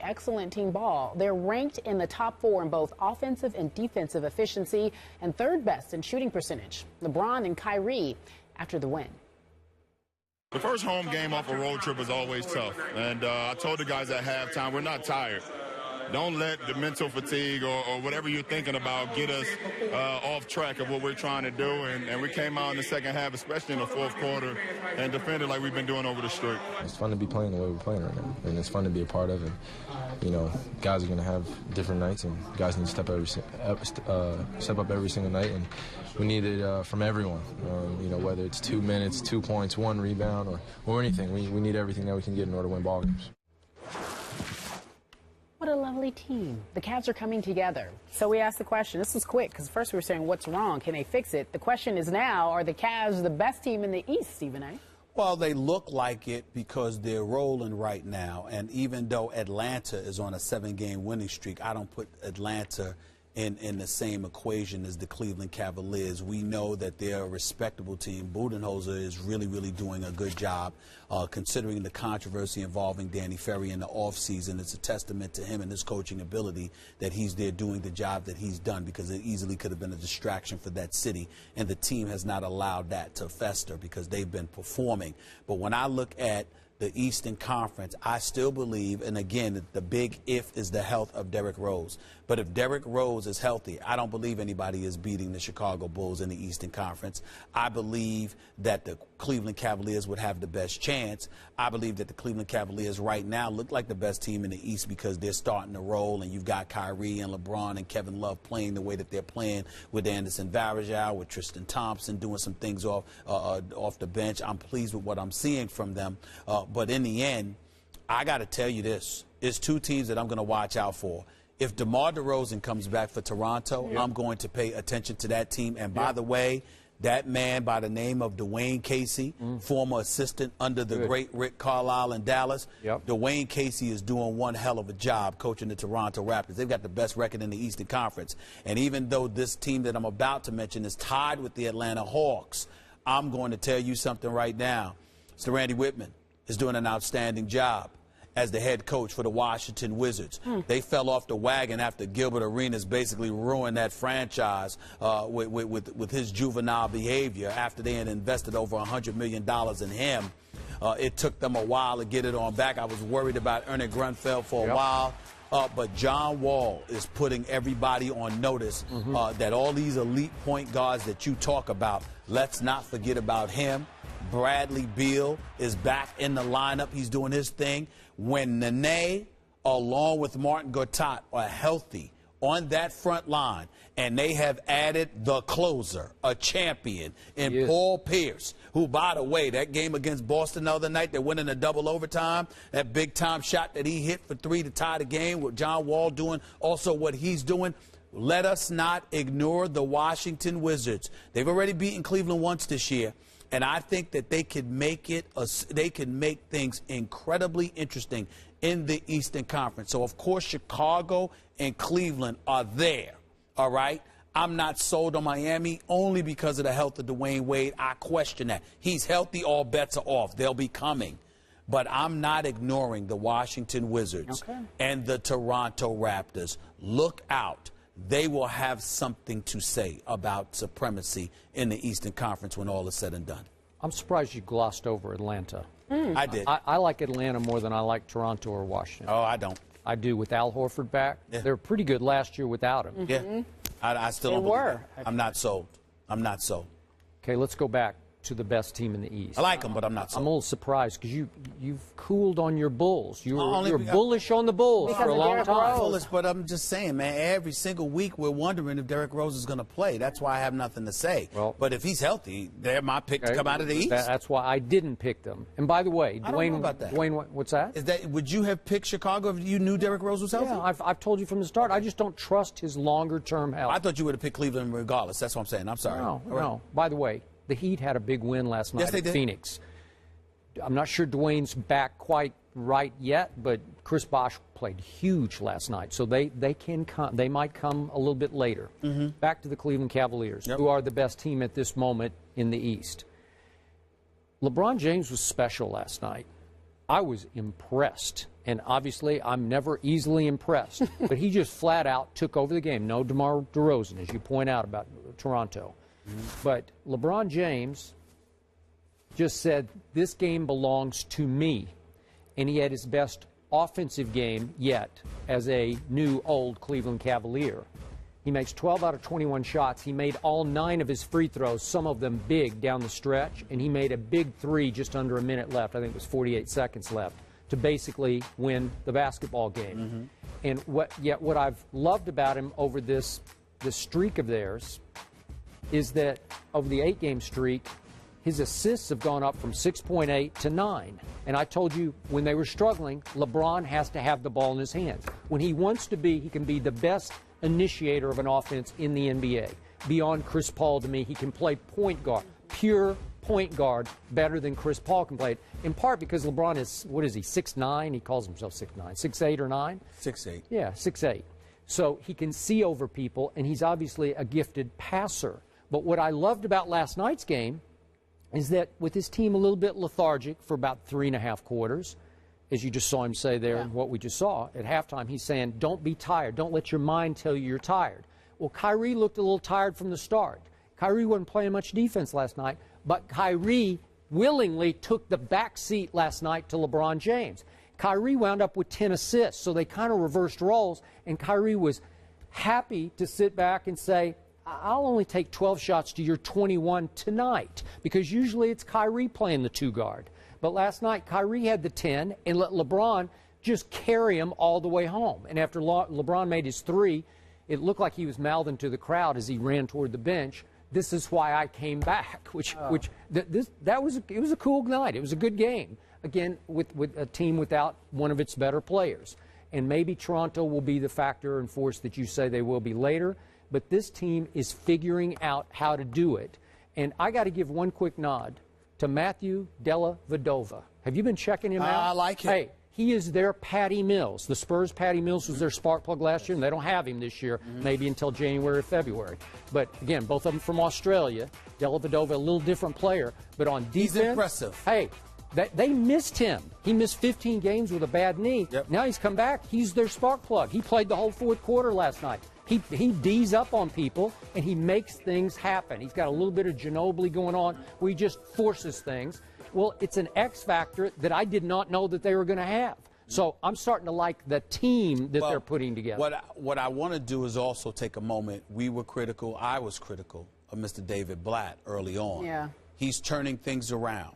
Excellent team ball. They're ranked in the top 4 in both offensive and defensive efficiency and 3rd best in shooting percentage. LeBron and Kyrie after the win. The first home game off a road trip is always tough. And I told the guys at halftime, we're not tired. Don't let the mental fatigue or whatever you're thinking about get us off track of what we're trying to do. And we came out in the second half, especially in the fourth quarter, and defended like we've been doing over the streak. It's fun to be playing the way we're playing right now, and it's fun to be a part of it. You know, guys are going to have different nights, and guys need to step up every single night, and we need it from everyone. You know, whether it's 2 minutes, 2 points, 1 rebound, or anything. We need everything that we can get in order to win ball games. What a lovely team. The Cavs are coming together. So we asked the question. This was quick because first we were saying, what's wrong? Can they fix it? The question is now, are the Cavs the best team in the East, Stephen A.? Well, they look like it because they're rolling right now. And even though Atlanta is on a 7-game winning streak, I don't put Atlanta in the same equation as the Cleveland Cavaliers. We know that they're a respectable team. Budenholzer is really, really doing a good job considering the controversy involving Danny Ferry in the offseason. It's a testament to him and his coaching ability that he's there doing the job that he's done, because it easily could have been a distraction for that city, and the team has not allowed that to fester because they've been performing. But when I look at the Eastern Conference, I still believe, and again, the big if is the health of Derrick Rose. But if Derrick Rose is healthy, I don't believe anybody is beating the Chicago Bulls in the Eastern Conference. I believe that the Cleveland Cavaliers would have the best chance. I believe that the Cleveland Cavaliers right now look like the best team in the East because they're starting to roll, and you've got Kyrie and LeBron and Kevin Love playing the way that they're playing with Anderson Varejao, with Tristan Thompson doing some things off the bench. I'm pleased with what I'm seeing from them. But in the end, I got to tell you this. It's 2 teams that I'm going to watch out for. If DeMar DeRozan comes back for Toronto, I'm going to pay attention to that team. And by the way, that man by the name of Dwayne Casey, former assistant under the great Rick Carlisle in Dallas, Dwayne Casey is doing one hell of a job coaching the Toronto Raptors. They've got the best record in the Eastern Conference. And even though this team that I'm about to mention is tied with the Atlanta Hawks, I'm going to tell you something right now. Mr. Randy Whitman is doing an outstanding job as the head coach for the Washington Wizards. They fell off the wagon after Gilbert Arenas basically ruined that franchise with his juvenile behavior after they had invested over $100 million in him. It took them a while to get it on back. I was worried about Ernie Grunfeld for a while. But John Wall is putting everybody on notice that all these elite point guards that you talk about, let's not forget about him. Bradley Beal is back in the lineup. He's doing his thing. When Nene, along with Martin Gortat, are healthy on that front line, and they have added the closer, a champion, in Paul Pierce, who, by the way, that game against Boston the other night, they went in a double overtime, that big-time shot that he hit for 3 to tie the game, with John Wall doing also what he's doing. Let us not ignore the Washington Wizards. They've already beaten Cleveland once this year. And I think that they can make things incredibly interesting in the Eastern Conference. So, of course, Chicago and Cleveland are there, all right? I'm not sold on Miami only because of the health of Dwayne Wade. I question that. He's healthy, all bets are off. They'll be coming. But I'm not ignoring the Washington Wizards and the Toronto Raptors. Look out. They will have something to say about supremacy in the Eastern Conference when all is said and done. I'm surprised you glossed over Atlanta. I did. I like Atlanta more than I like Toronto or Washington. Oh, I don't. I do with Al Horford back. They were pretty good last year without him. Yeah. I still don't believe that. I'm not sold. I'm not sold. Okay, let's go back to the best team in the East. I like them, but I'm not sold. I'm a little surprised because you've cooled on your Bulls. You're bullish on the Bulls for a long time. Bullish, but I'm just saying, man, every single week we're wondering if Derrick Rose is going to play. That's why I have nothing to say. Well, but if he's healthy, they're my pick to come out of the East. That's why I didn't pick them. And by the way, I don't know about that. Dwayne, what's that? Would you have picked Chicago if you knew Derrick Rose was healthy? Yeah, I've told you from the start. I just don't trust his longer-term health. I thought you would have picked Cleveland regardless. That's what I'm saying. I'm sorry. No. By the way, the Heat had a big win last night at Phoenix. I'm not sure Dwayne's back quite right yet, but Chris Bosh played huge last night, so they might come a little bit later. Back to the Cleveland Cavaliers, who are the best team at this moment in the East. LeBron James was special last night. I was impressed, And obviously, I'm never easily impressed. But he just flat out took over the game. No DeMar DeRozan, as you point out about Toronto. But LeBron James just said, this game belongs to me. And he had his best offensive game yet as a new old Cleveland Cavalier. He makes 12 out of 21 shots. He made all 9 of his free throws, some of them big down the stretch. And he made a big 3 just under a minute left. I think it was 48 seconds left to basically win the basketball game. And what I've loved about him over this streak of theirs is that over the 8-game streak, his assists have gone up from 6.8 to 9. And I told you when they were struggling, LeBron has to have the ball in his hands. When he wants to be, he can be the best initiator of an offense in the NBA. Beyond Chris Paul, to me, he can play point guard, pure point guard, better than Chris Paul can play it. In part because LeBron is, what is he, 6'9"? He calls himself 6'9", 6'8" or 9? 6'8". Yeah, 6'8". So he can see over people, and he's obviously a gifted passer. But what I loved about last night's game is that with his team a little bit lethargic for about 3.5 quarters, as you just saw him say there, and what we just saw at halftime, he's saying, don't be tired. Don't let your mind tell you you're tired. Well, Kyrie looked a little tired from the start. Kyrie wasn't playing much defense last night, but Kyrie willingly took the back seat last night to LeBron James. Kyrie wound up with 10 assists, so they kind of reversed roles, and Kyrie was happy to sit back and say, I'll only take 12 shots to your 21 tonight, because usually it's Kyrie playing the 2-guard. But last night, Kyrie had the 10 and let LeBron just carry him all the way home. And after LeBron made his 3, it looked like he was mouthing to the crowd as he ran toward the bench, this is why I came back, it was a cool night. It was a good game, again, with a team without one of its better players. And maybe Toronto will be the factor and force that you say they will be later. But this team is figuring out how to do it. And I got to give one quick nod to Matthew Dellavedova. Have you been checking him out? I like him. Hey, he is their Patty Mills. The Spurs' Patty Mills was their spark plug last year, and they don't have him this year, maybe until January or February. But, again, both of them from Australia. Dellavedova, a little different player. But on defense, he's impressive. Hey, they missed him. He missed 15 games with a bad knee. Yep. Now he's come back. He's their spark plug. He played the whole fourth quarter last night. He D's up on people, and he makes things happen. He's got a little bit of Ginobili going on where he just forces things. Well, it's an X factor that I did not know that they were going to have. So I'm starting to like the team that they're putting together. What I want to do is also take a moment. We were critical. I was critical of Mr. David Blatt early on. Yeah. He's turning things around.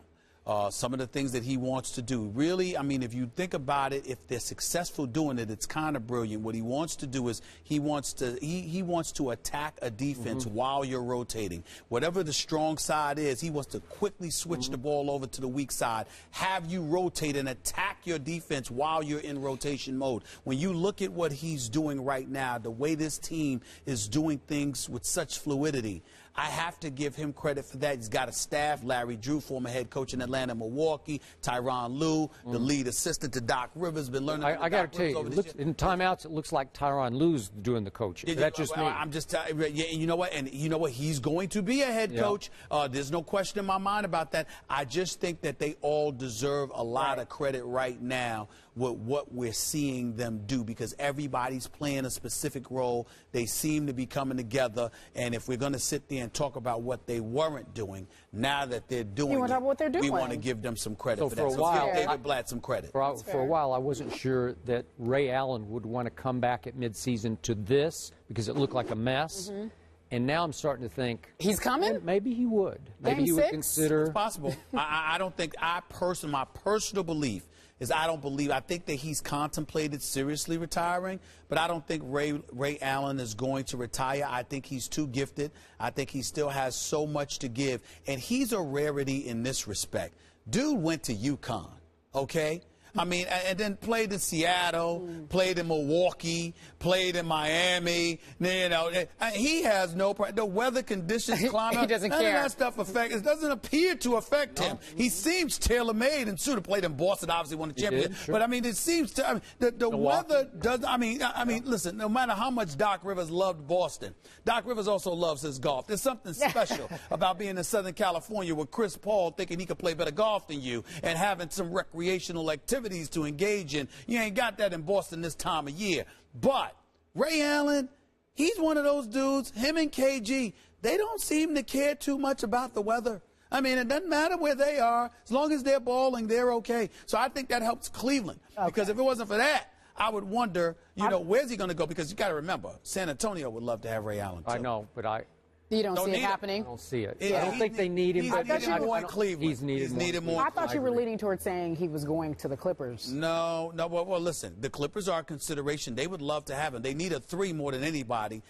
Some of the things that he wants to do. Really, I mean, if you think about it, if they're successful doing it, it's kind of brilliant. What he wants to do is he wants to attack a defense while you're rotating. Whatever the strong side is, he wants to quickly switch the ball over to the weak side, have you rotate and attack your defense while you're in rotation mode. When you look at what he's doing right now, the way this team is doing things with such fluidity, I have to give him credit for that. He's got a staff. Larry Drew, former head coach in Atlanta, Milwaukee. Tyronn Lue, the lead assistant to Doc Rivers, been learning. I got to tell you, in timeouts, it looks like Tyronn Lue's doing the coaching. That's just me. I'm just telling you, you know what? And you know what? He's going to be a head coach. There's no question in my mind about that. I just think that they all deserve a lot of credit right now with what we're seeing them do, because everybody's playing a specific role. They seem to be coming together. And if we're going to sit there and talk about what they weren't doing, now that they're doing it, what they're doing. We want to give them some credit for that. For a while, give David Blatt some credit. For a while, I wasn't sure that Ray Allen would want to come back at midseason to this because it looked like a mess. And now I'm starting to think he's coming. Maybe he would. Maybe Game he would 6? consider. It's possible. I don't think my personal belief is I think that he's contemplated seriously retiring, but I don't think Ray Allen is going to retire. I think he's too gifted. I think he still has so much to give, and he's a rarity in this respect. Dude went to UConn, okay? I mean, and then played in Seattle, played in Milwaukee, played in Miami. You know, he has no the weather conditions, climate. He doesn't none care. of that stuff affects. It doesn't appear to affect him. He seems tailor-made, and should have played in Boston. Obviously, won the championship. Sure. But I mean, it seems to. The weather does. I mean, listen. No matter how much Doc Rivers loved Boston, Doc Rivers also loves his golf. There's something special about being in Southern California with Chris Paul thinking he could play better golf than you and having some recreational activity activities to engage in. You ain't got that in Boston this time of year. But Ray Allen, he's one of those dudes, him and KG, they don't seem to care too much about the weather. I mean, it doesn't matter where they are. As long as they're balling, they're okay. So I think that helps Cleveland. Okay. Because if it wasn't for that, I would wonder, where's he going to go? Because you got to remember, San Antonio would love to have Ray Allen, too. I know, but you don't see it happening? I don't see it. Yeah, I don't think they need him. He's needed more in Cleveland. He's needed more. I thought you were leaning towards saying he was going to the Clippers. No. Well, listen, the Clippers are a consideration. They would love to have him. They need a 3 more than anybody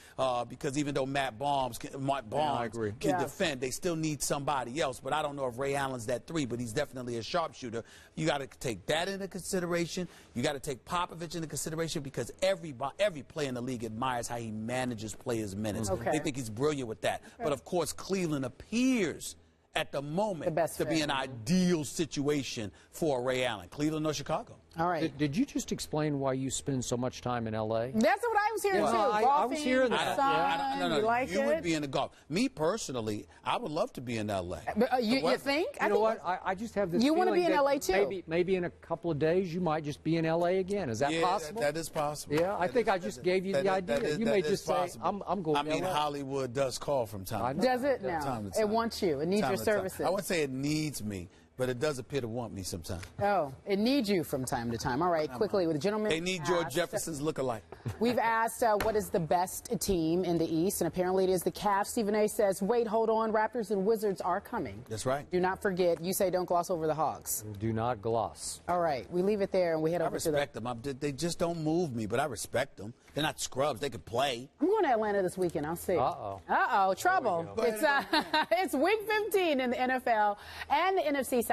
because even though Matt Barnes can defend, they still need somebody else. But I don't know if Ray Allen's that 3, but he's definitely a sharpshooter. You got to take that into consideration. You got to take Popovich into consideration because every player in the league admires how he manages players' minutes. Okay. They think he's brilliant with that. But of course, Cleveland appears at the moment to be an ideal situation for Ray Allen. Cleveland or Chicago. All right. Did you just explain why you spend so much time in L.A.? That's what I was hearing, too. I was hearing that. No, you would be in the golf. Me, personally, I would love to be in L.A. You think? You know what? I just have this You feeling want to be in L.A., too? Maybe in a couple of days you might just be in L.A. again. Is that possible? That is possible. Yeah, I think I just gave you the idea. You may just say, I'm going to LA. Hollywood does call from time to time. Does it now? It wants you. It needs your services. I wouldn't say it needs me, but it does appear to want me sometimes. Oh, it needs you from time to time. All right, quickly, with the gentleman. They need George Jefferson's look-alike. We've asked what is the best team in the East, and apparently it is the Cavs. Stephen A. says, wait, hold on, Raptors and Wizards are coming. That's right. Do not forget. You say don't gloss over the Hawks. Do not gloss. All right, we leave it there, and we head over to the... I respect them. They just don't move me, but I respect them. They're not scrubs. They can play. I'm going to Atlanta this weekend. I'll see. Uh-oh. Uh-oh, trouble. It's Week 15 in the NFL and the NFC